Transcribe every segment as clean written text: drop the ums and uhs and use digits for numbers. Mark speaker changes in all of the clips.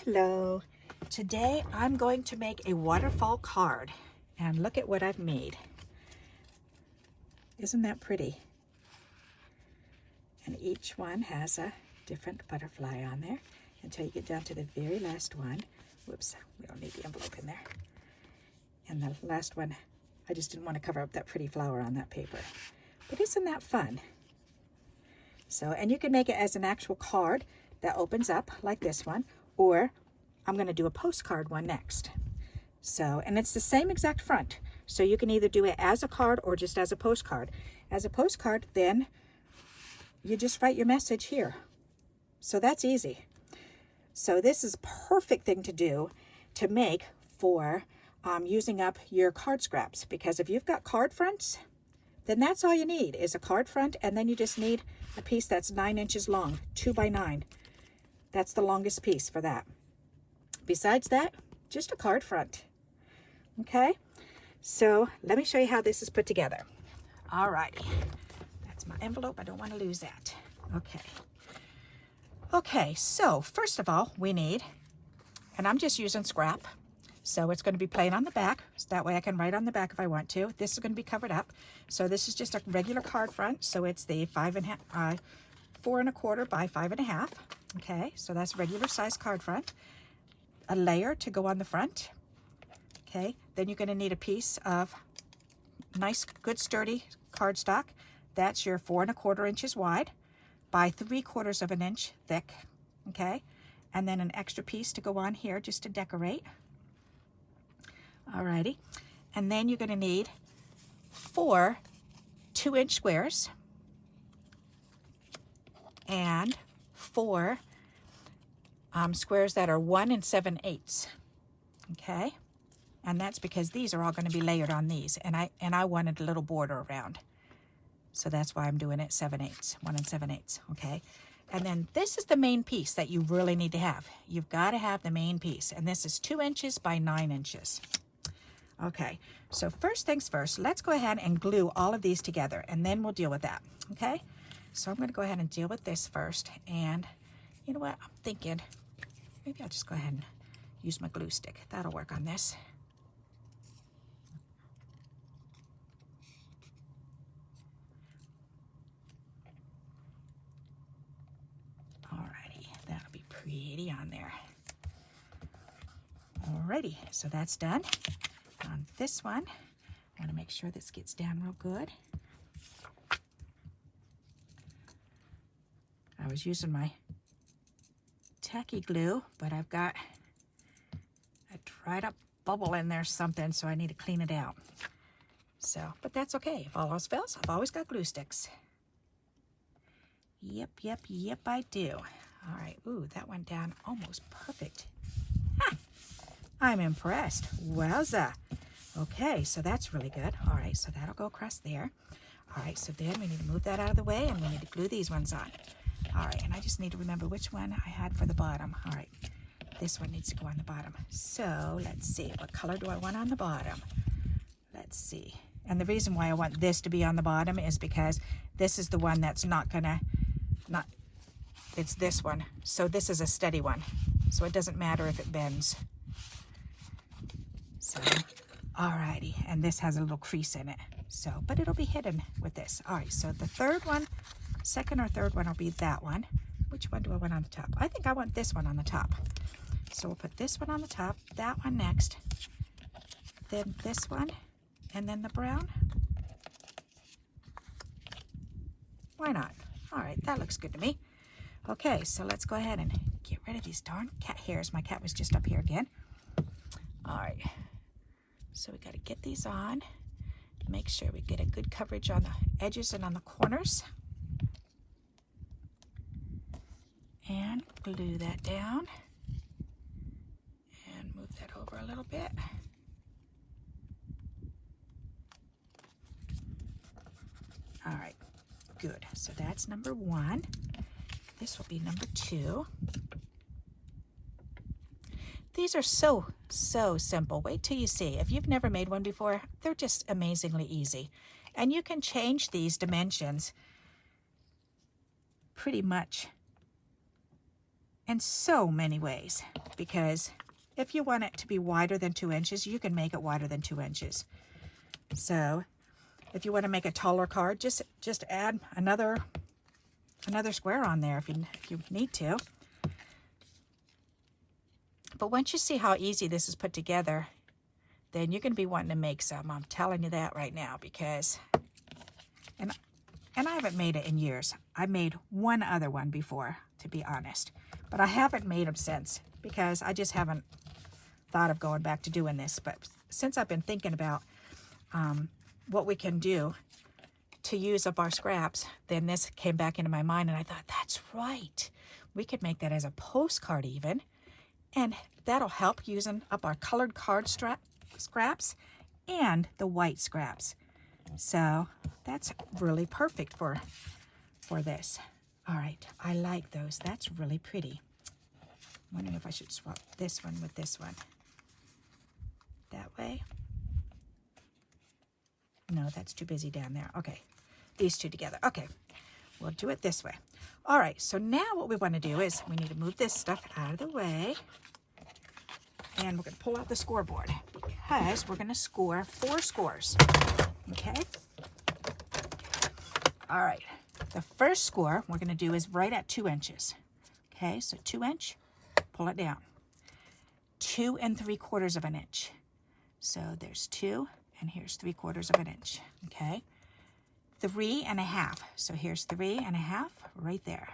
Speaker 1: Hello. Today I'm going to make a waterfall card, and look at what I've made. Isn't that pretty? And each one has a different butterfly on there until you get down to the very last one. Whoops, we don't need the envelope in there. And the last one, I just didn't want to cover up that pretty flower on that paper. But isn't that fun? So, and you can make it as an actual card that opens up like this one, or I'm going to do a postcard one next. So, and it's the same exact front. So you can either do it as a card or just as a postcard. As a postcard, then you just write your message here. So that's easy. So this is a perfect thing to do to make for using up your card scraps, because if you've got card fronts, then that's all you need is a card front, and then you just need a piece that's 9 inches long, 2 by 9. That's the longest piece for that. Besides that, just a card front. Okay, so let me show you how this is put together. All righty, that's my envelope. I don't want to lose that. Okay, so first of all, we need, and I'm just using scrap, so it's going to be plain on the back, so that way I can write on the back if I want to. This is going to be covered up, so this is just a regular card front, so it's the 4 1/4 by 5 1/2. Okay, so that's regular size card front. A layer to go on the front. Okay, then you're going to need a piece of nice, good, sturdy cardstock. That's your 4 1/4 inches wide by 3/4 of an inch thick. Okay, and then an extra piece to go on here just to decorate. Alrighty, and then you're going to need 4 2-inch squares and 4 squares that are 1 7/8. Okay, and that's because these are all going to be layered on these, and I wanted a little border around, so that's why I'm doing it 7/8, 1 7/8. Okay, and then this is the main piece that you really need to have. You've got to have the main piece, and this is 2 inches by 9 inches. Okay, so first things first, let's go ahead and glue all of these together, and then we'll deal with that. Okay, so I'm going to go ahead and deal with this first, and you know what, I'm thinking maybe I'll just go ahead and use my glue stick. That'll work on this. Alrighty, that'll be pretty on there. Alrighty, so that's done. On this one, I want to make sure this gets down real good. I was using my tacky glue, but I've got a dried up bubble in there something, so I need to clean it out. So, but that's okay. If all else fails, I've always got glue sticks. Yep, I do. All right, ooh, that went down almost perfect. Ha! I'm impressed. Wowza. Okay, so that's really good. All right, so that'll go across there. All right, so then we need to move that out of the way, and we need to glue these ones on. All right, and I just need to remember which one I had for the bottom. All right, this one needs to go on the bottom. So let's see, what color do I want on the bottom? Let's see. And the reason why I want this to be on the bottom is because this is the one that's it's this one. So this is a steady one. So it doesn't matter if it bends. So, alrighty, and this has a little crease in it. So, but it'll be hidden with this. All right, so the third one, second or third one will be that one. Which one do I want on the top? I think I want this one on the top. So we'll put this one on the top, that one next, then this one, and then the brown. Why not? All right, that looks good to me. Okay, so let's go ahead and get rid of these darn cat hairs. My cat was just up here again. All right, so we got to get these on. Make sure we get a good coverage on the edges and on the corners. And glue that down. And move that over a little bit. All right, good. So that's number 1. This will be number 2. These are so simple. Wait till you see. If you've never made one before, they're just amazingly easy. And you can change these dimensions pretty much in so many ways, because if you want it to be wider than 2 inches, you can make it wider than 2 inches. So if you want to make a taller card, just add another square on there if you need to. But once you see how easy this is put together, then you're going to be wanting to make some. I'm telling you that right now, because, and I haven't made it in years. I made one other one before, to be honest, but I haven't made them since, because I just haven't thought of going back to doing this. But since I've been thinking about what we can do to use up our scraps, then this came back into my mind, and I thought, that's right. We could make that as a postcard even, and that'll help using up our colored card scraps and the white scraps. So that's really perfect for this. All right, I like those. That's really pretty. I'm wondering if I should swap this one with this one. That way. No, that's too busy down there. Okay, these two together. Okay, we'll do it this way. All right, so now what we want to do is we need to move this stuff out of the way. And we're going to pull out the scoreboard, because we're going to score 4 scores. Okay? All right. The first score we're going to do is right at 2 inches. Okay, so 2 inch, pull it down. 2 3/4 of an inch. So there's 2, and here's 3/4 of an inch. Okay? 3 1/2. So here's 3 1/2 right there.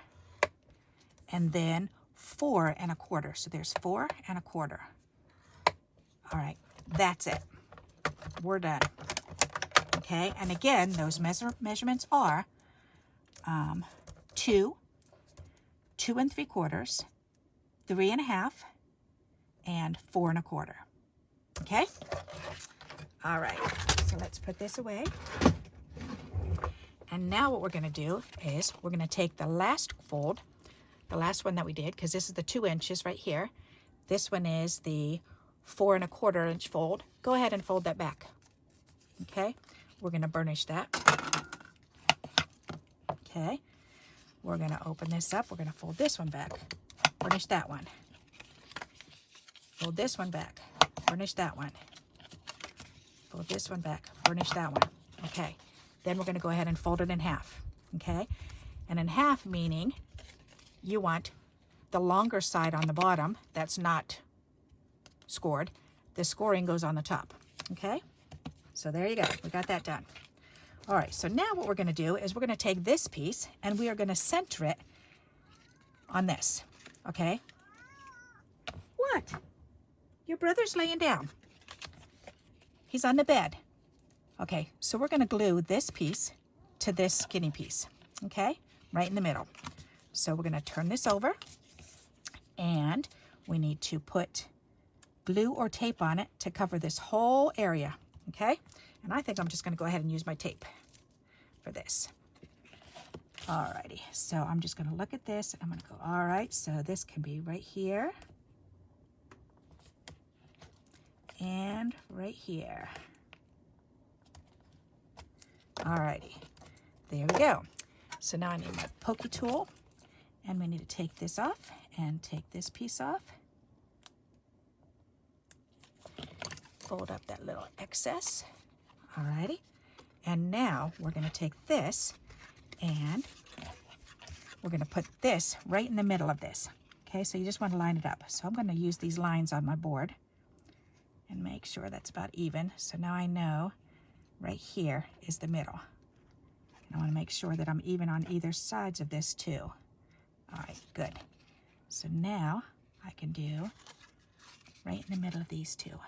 Speaker 1: And then 4 1/4. So there's 4 1/4. All right, that's it. We're done. Okay, and again, those measurements are 2, 2 3/4, 3 1/2, and 4 1/4. Okay? All right, so let's put this away. And now what we're going to do is we're going to take the last fold, the last one that we did, because this is the 2 inches right here. This one is the 4 1/4 inch fold. Go ahead and fold that back. Okay, we're going to burnish that. Okay, we're going to open this up. We're going to fold this one back, burnish that one. Fold this one back, burnish that one. Fold this one back, burnish that one. Okay, then we're going to go ahead and fold it in half. Okay, and in half meaning you want the longer side on the bottom that's not scored. The scoring goes on the top. Okay, so there you go. We got that done. All right, so now what we're going to do is we're going to take this piece and we are going to center it on this. Okay, what? Your brother's laying down. He's on the bed. Okay, so we're going to glue this piece to this skinny piece. Okay, right in the middle. So we're going to turn this over, and we need to put glue or tape on it to cover this whole area. Okay, and I think I'm just going to go ahead and use my tape for this. Alrighty, so I'm just going to look at this. I'm going to go, all right, so this can be right here and right here. Alrighty, there we go. So now I need my pokey tool, and we need to take this off and take this piece off. Fold up that little excess. Alrighty, and now we're going to take this and we're going to put this right in the middle of this. Okay, so you just want to line it up. So I'm going to use these lines on my board and make sure that's about even. So now I know right here is the middle. And I want to make sure that I'm even on either sides of this too. All right, good. So now I can do right in the middle of these two.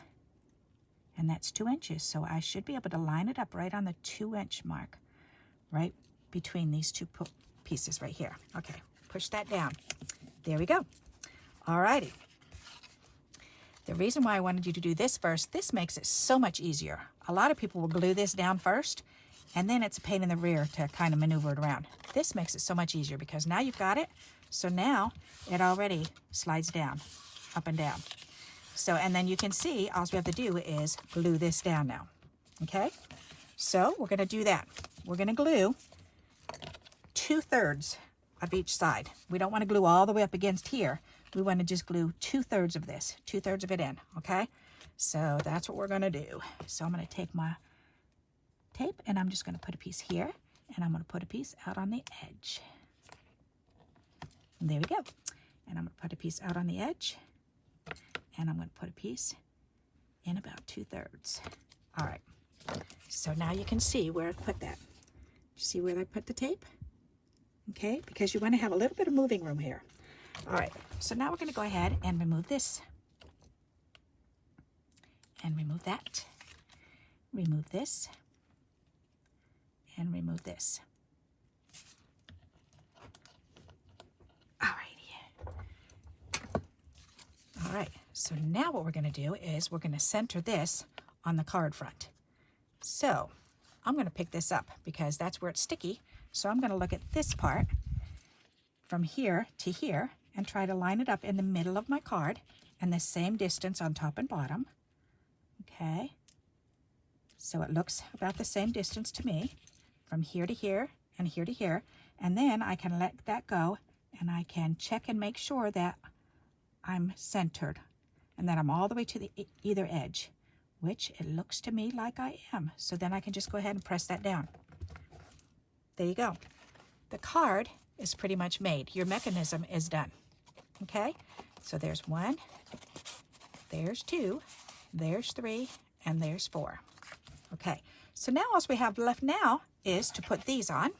Speaker 1: And that's 2 inches. So I should be able to line it up right on the 2 inch mark, right between these two pieces right here. Okay, push that down. There we go. All righty. The reason why I wanted you to do this first, this makes it so much easier. A lot of people will glue this down first, and then it's a pain in the rear to kind of maneuver it around. This makes it so much easier because now you've got it. So now it already slides down, up and down. So, and then you can see, all we have to do is glue this down now. Okay? So we're going to do that. We're going to glue 2/3 of each side. We don't want to glue all the way up against here, we want to just glue 2/3 of this, 2/3 of it in, okay? So that's what we're going to do. So I'm going to take my tape and I'm just going to put a piece here and I'm going to put a piece out on the edge. And there we go. And I'm going to put a piece out on the edge and I'm going to put a piece in about 2/3. All right. So now you can see where I put that. You see where I put the tape? Okay, because you want to have a little bit of moving room here. All right, so now we're going to go ahead and remove this. And remove that. Remove this. And remove this. All righty. All right, so now what we're going to do is we're going to center this on the card front. So I'm going to pick this up because that's where it's sticky. So I'm going to look at this part from here to here and try to line it up in the middle of my card and the same distance on top and bottom. Okay, so it looks about the same distance to me from here to here and here to here. And then I can let that go and I can check and make sure that I'm centered and that I'm all the way to the either edge, which it looks to me like I am. So then I can just go ahead and press that down. There you go. The card is pretty much made. Your mechanism is done. Okay, so there's 1, there's 2, there's 3, and there's 4. Okay, so now all we have left now is to put these on.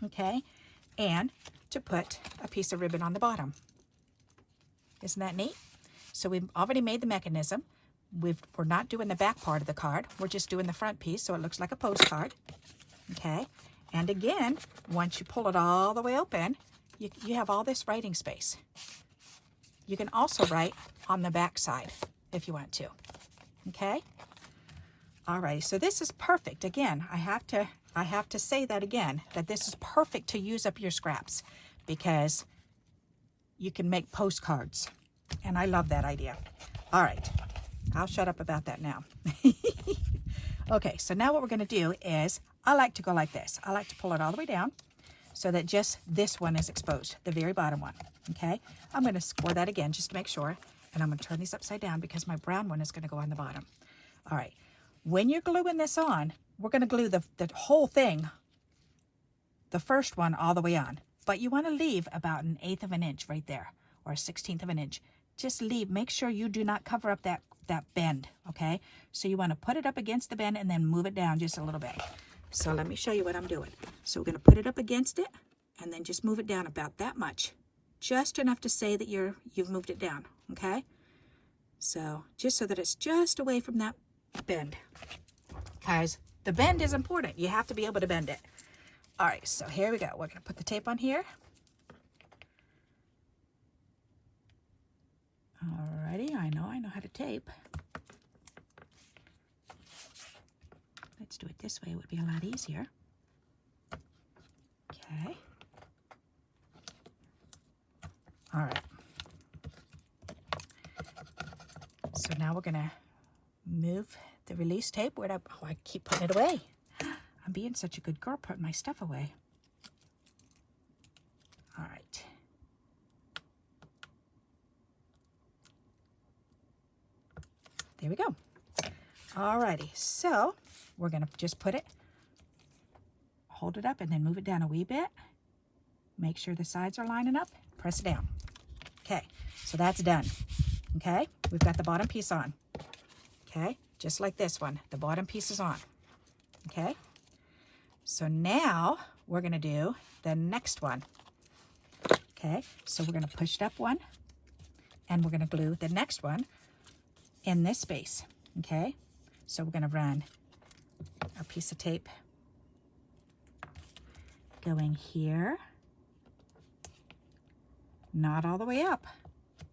Speaker 1: Okay, and to put a piece of ribbon on the bottom. Isn't that neat? So we've already made the mechanism. We're not doing the back part of the card. We're just doing the front piece so it looks like a postcard. Okay, and again, once you pull it all the way open, you have all this writing space. You can also write on the back side if you want to. Okay, all right, so this is perfect. Again, I have to say that again, that this is perfect to use up your scraps because you can make postcards, and I love that idea. All right, I'll shut up about that now. Okay, so now what we're going to do is, I like to go like this. I like to pull it all the way down so that just this one is exposed, the very bottom one. Okay, I'm going to score that again just to make sure, and I'm going to turn these upside down because my brown one is going to go on the bottom. All right, when you're gluing this on, we're going to glue the whole thing, the first one all the way on, but you want to leave about 1/8 of an inch right there, or 1/16 of an inch. Just leave, make sure you do not cover up that bend, okay? So you want to put it up against the bend and then move it down just a little bit. So let me show you what I'm doing. So we're going to put it up against it and then just move it down about that much. Just enough to say that you've moved it down, okay? So just so that it's just away from that bend. Guys, the bend is important. You have to be able to bend it. All right, so here we go. We're going to put the tape on here. Alrighty, I know how to tape. Let's do it this way. It would be a lot easier. Okay. All right. So now we're going to move the release tape. Where'd I keep putting it away. I'm being such a good girl putting my stuff away. All right. There we go. Alrighty, so we're gonna just put it, hold it up and then move it down a wee bit. Make sure the sides are lining up, press it down. Okay, so that's done. Okay, we've got the bottom piece on. Okay, just like this one, the bottom piece is on. Okay, so now we're gonna do the next one. Okay, so we're gonna push it up one and we're gonna glue the next one in this space. Okay, so we're gonna run our piece of tape going here, not all the way up,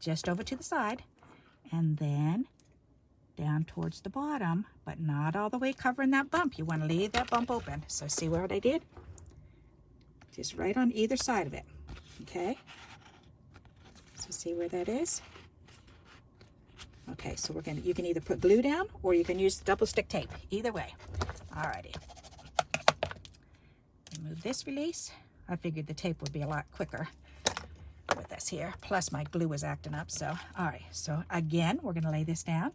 Speaker 1: just over to the side, and then down towards the bottom, but not all the way covering that bump. You want to leave that bump open. So see what I did? Just right on either side of it. Okay, so see where that is? Okay, so you can either put glue down or you can use double stick tape, either way. Alrighty. Remove this release. I figured the tape would be a lot quicker with this. mess here. Plus my glue was acting up. So, all right. So again, we're going to lay this down,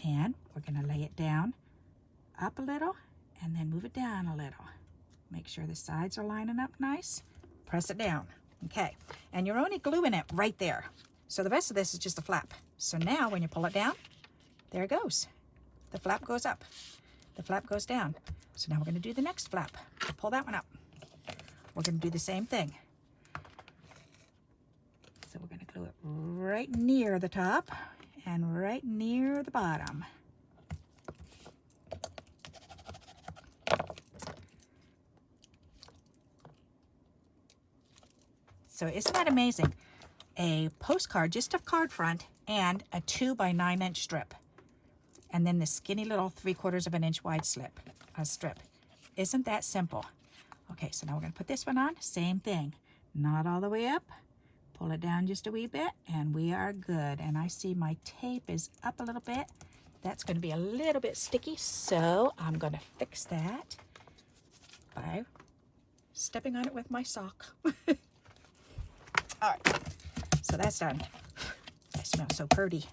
Speaker 1: and we're going to lay it down up a little and then move it down a little. Make sure the sides are lining up nice. Press it down. Okay. And you're only gluing it right there. So the rest of this is just a flap. So now when you pull it down, there it goes. The flap goes up. The flap goes down. So now we're going to do the next flap. Pull that one up. We're going to do the same thing. So we're going to glue it right near the top and right near the bottom. So isn't that amazing? A postcard, just a card front, and a 2 by 9 inch strip. And then the skinny little 3/4 of an inch wide strip. Isn't that simple? Okay, so now we're going to put this one on. Same thing. Not all the way up. Pull it down just a wee bit, and we are good. And I see my tape is up a little bit. That's going to be a little bit sticky, so I'm going to fix that by stepping on it with my sock. All right, so that's done. That smells so pretty.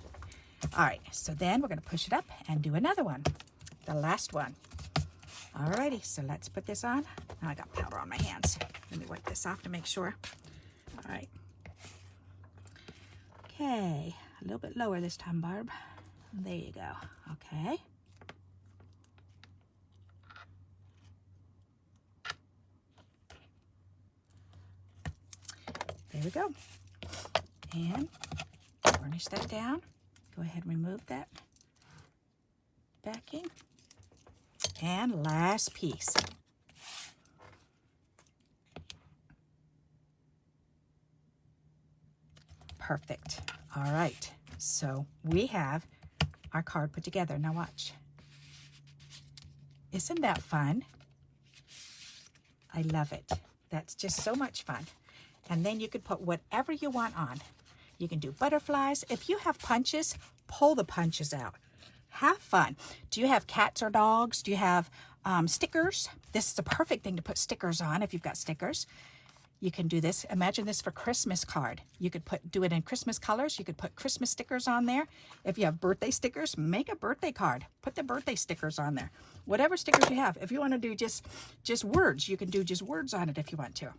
Speaker 1: All right, so then we're going to push it up and do another one, the last one. All righty, so let's put this on. Oh, I got powder on my hands. Let me wipe this off to make sure. All right. Okay, a little bit lower this time, Barb. There you go. Okay. There we go. And varnish that down. Go ahead and remove that backing. And last piece. Perfect. All right. So we have our card put together. Now watch. Isn't that fun? I love it. That's just so much fun. And then you could put whatever you want on. You can do butterflies. If you have punches, pull the punches out. Have fun. Do you have cats or dogs? Do you have stickers? This is a perfect thing to put stickers on if you've got stickers. You can do this. Imagine this for Christmas card. You could do it in Christmas colors. You could put Christmas stickers on there. If you have birthday stickers, make a birthday card. Put the birthday stickers on there. Whatever stickers you have. If you want to do just words, you can do just words on it if you want to.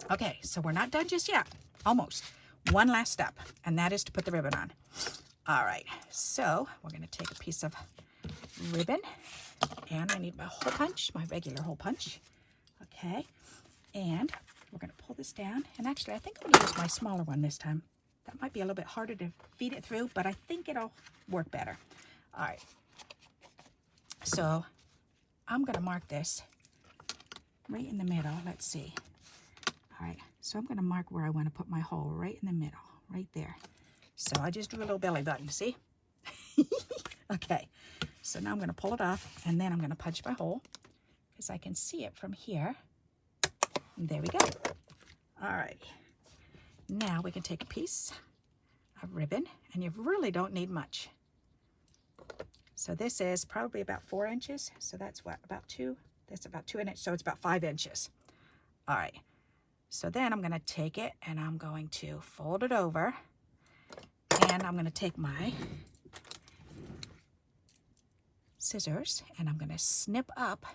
Speaker 1: Okay, so we're not done just yet. Almost. One last step, and that is to put the ribbon on. All right, so we're going to take a piece of ribbon, and I need my hole punch, my regular hole punch. Okay, and we're going to pull this down. And actually, I think I'm going to use my smaller one this time. That might be a little bit harder to feed it through, but I think it'll work better. All right, so I'm going to mark this right in the middle. Let's see. All right, so I'm going to mark where I want to put my hole right in the middle, right there. So I just drew a little belly button, see? Okay, so now I'm going to pull it off, and then I'm going to punch my hole because I can see it from here. And there we go. All right, now we can take a piece of ribbon, and you really don't need much. So this is probably about 4 inches. So that's what, about 2? That's about 2 inches, so it's about 5 inches. All right. So then I'm going to take it and I'm going to fold it over, and I'm going to take my scissors and I'm going to snip up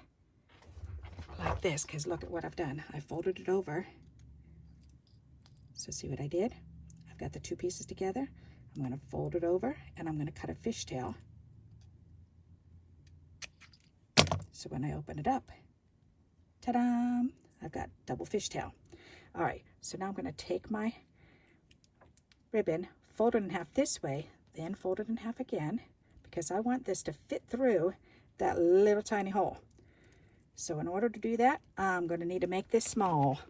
Speaker 1: like this, because look at what I've done. I folded it over. So see what I did? I've got the two pieces together. I'm going to fold it over and I'm going to cut a fishtail. So when I open it up, ta-da! I've got double fishtail. All right, so now I'm going to take my ribbon, fold it in half this way, then fold it in half again, because I want this to fit through that little tiny hole. So in order to do that, I'm going to need to make this small.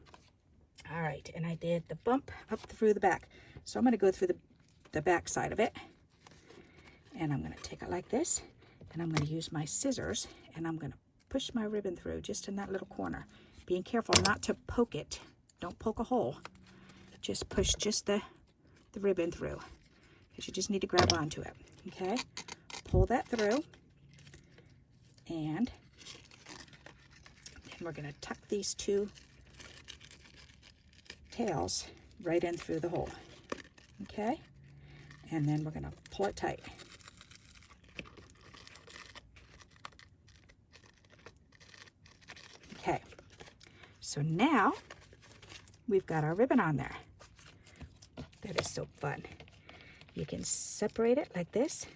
Speaker 1: All right, and I did the bump up through the back. So I'm going to go through the back side of it, and I'm going to take it like this, and I'm going to use my scissors, and I'm going to push my ribbon through just in that little corner. Being careful not to poke it. Don't poke a hole. Just push just the ribbon through, because you just need to grab onto it. Okay, pull that through, and then we're going to tuck these two tails right in through the hole. Okay? And then we're going to pull it tight. Okay. So now we've got our ribbon on there. That is so fun. You can separate it like this,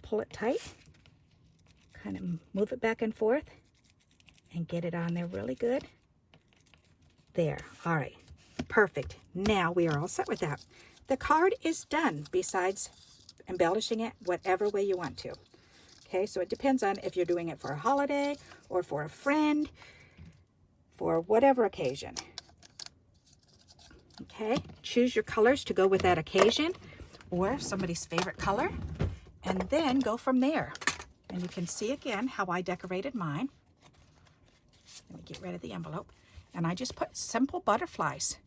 Speaker 1: pull it tight, kind of move it back and forth, and get it on there really good. There. All right. Perfect. Now we are all set with that. The card is done, besides embellishing it whatever way you want to. Okay, so it depends on if you're doing it for a holiday or for a friend, for whatever occasion. Okay, choose your colors to go with that occasion or somebody's favorite color, and then go from there. And you can see again how I decorated mine. Let me get rid of the envelope. And I just put simple butterflies.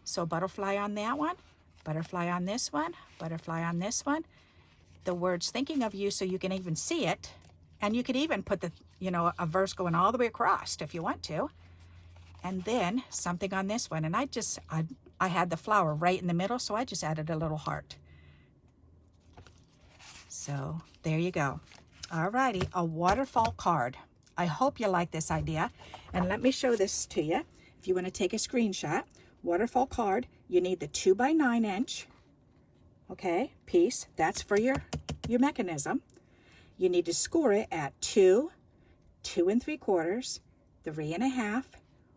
Speaker 1: So butterfly on that one, butterfly on this one, butterfly on this one. The words thinking of you so you can even see it. And you could even put the, you know, a verse going all the way across if you want to. And then something on this one. And I had the flower right in the middle, so I just added a little heart. So there you go. Alrighty, a waterfall card. I hope you like this idea. And let me show this to you. If you want to take a screenshot, waterfall card, you need the 2x9 inch, okay, piece. That's for your mechanism. You need to score it at 2, 2 3/4, 3 1/2,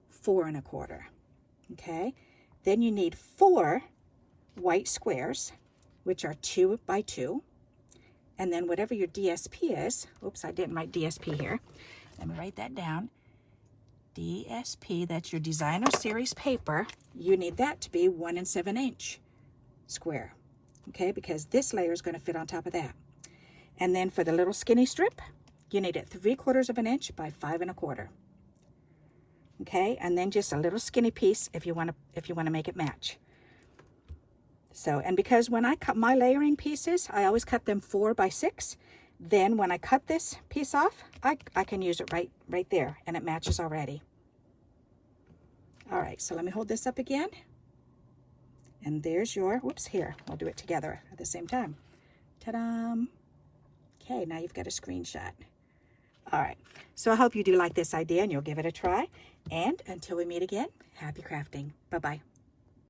Speaker 1: 4 1/4. Okay. Then you need 4 white squares, which are 2 by 2. And then whatever your DSP is, oops, I didn't write DSP here. Let me write that down. DSP, that's your designer series paper. You need that to be 1 7/8 square. Okay, because this layer is going to fit on top of that. And then for the little skinny strip, you need it 3/4 inch by 5 1/4. Okay, and then just a little skinny piece if you want to make it match. So, and because when I cut my layering pieces, I always cut them 4 by 6. Then when I cut this piece off, I can use it right there, and it matches already. All right, so let me hold this up again. And there's your, whoops, here. We'll do it together at the same time. Ta-da! Okay, now you've got a screenshot. All right, so I hope you do like this idea and you'll give it a try. And until we meet again, happy crafting. Bye-bye.